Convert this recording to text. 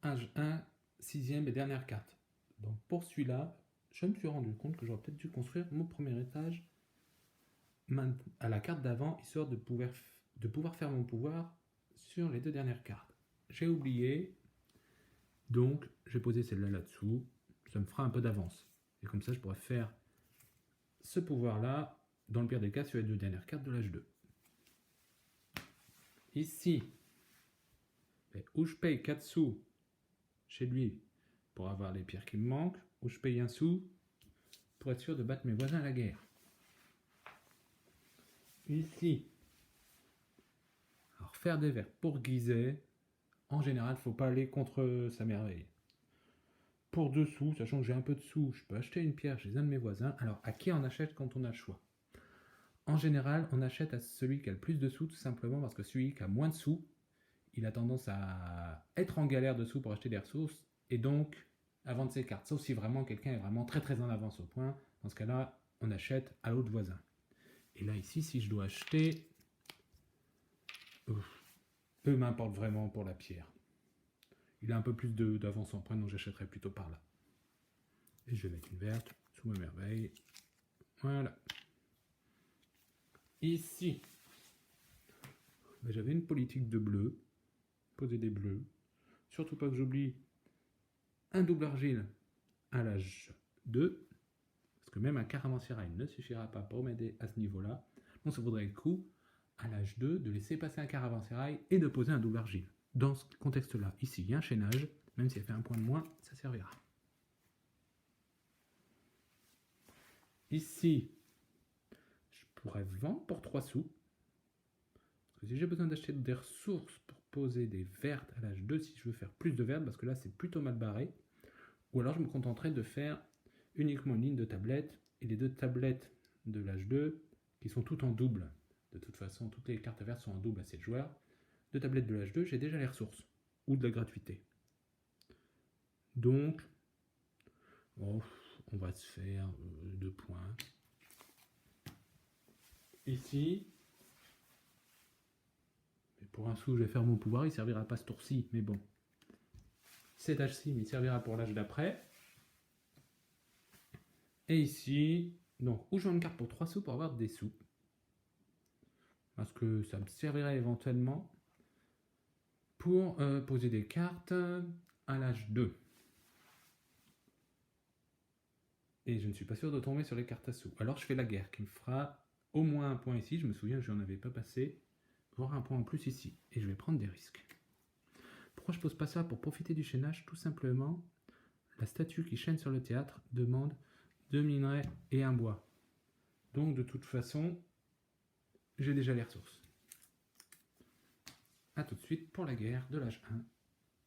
Âge 1, sixième et dernière carte. Donc pour celui-là, je me suis rendu compte que j'aurais peut-être dû construire mon premier étage à la carte d'avant, histoire de pouvoir faire mon pouvoir sur les deux dernières cartes. J'ai oublié, donc j'ai posé celle-là là-dessous, ça me fera un peu d'avance. Et comme ça, je pourrais faire ce pouvoir-là, dans le pire des cas, sur les deux dernières cartes de l'âge 2. Ici, où je paye 4 sous chez lui pour avoir les pierres qui me manquent, où je paye 1 sou pour être sûr de battre mes voisins à la guerre. Ici, alors faire des verres pour Guizet, en général, il ne faut pas aller contre sa merveille. Pour 2 sous, sachant que j'ai un peu de sous, je peux acheter une pierre chez un de mes voisins. Alors, à qui on achète quand on a le choix? En général, on achète à celui qui a le plus de sous, tout simplement parce que celui qui a moins de sous, il a tendance à être en galère de sous pour acheter des ressources, et donc à vendre ses cartes. Sauf si vraiment quelqu'un est vraiment très très en avance au point. Dans ce cas-là, on achète à l'autre voisin. Et là, ici, si je dois acheter, peu m'importe vraiment pour la pierre. Il a un peu plus d'avance en point, donc j'achèterai plutôt par là. Et je vais mettre une verte sous ma merveille. Voilà. Ici, j'avais une politique de bleu. Poser des bleus. Surtout pas que j'oublie un double argile à l'âge 2. Parce que même un caravansérail ne suffira pas pour m'aider à ce niveau-là. Donc ça vaudrait le coup, à l'âge 2, de laisser passer un caravansérail et de poser un double argile. Dans ce contexte-là, ici, il y a un chaînage. Même si elle fait un point de moins, ça servira. Ici, je pourrais vendre pour 3 sous. Parce que si j'ai besoin d'acheter des ressources pour poser des vertes à l'âge 2, si je veux faire plus de vertes, parce que là c'est plutôt mal barré, ou alors je me contenterai de faire uniquement une ligne de tablettes, et les deux tablettes de l'âge 2, qui sont toutes en double. De toute façon, toutes les cartes vertes sont en double à 7 joueurs. Deux tablettes de l'âge 2, j'ai déjà les ressources, ou de la gratuité. Donc, on va se faire 2 points. Ici, pour un sou, je vais faire mon pouvoir, il ne servira pas ce tour-ci, mais bon. Cet âge-ci, mais il servira pour l'âge d'après. Et ici, donc, où je vends une carte pour 3 sous pour avoir des sous. Parce que ça me servirait éventuellement pour poser des cartes à l'âge 2. Et je ne suis pas sûr de tomber sur les cartes à sous. Alors je fais la guerre, qui me fera au moins un point ici. Je me souviens que je n'en avais pas passé. Voire un point en plus ici. Et je vais prendre des risques. Pourquoi je pose pas ça? Pour profiter du chaînage, tout simplement. La statue qui chaîne sur le théâtre demande 2 minerais et un bois. Donc de toute façon, j'ai déjà les ressources. A tout de suite pour la guerre de l'âge 1.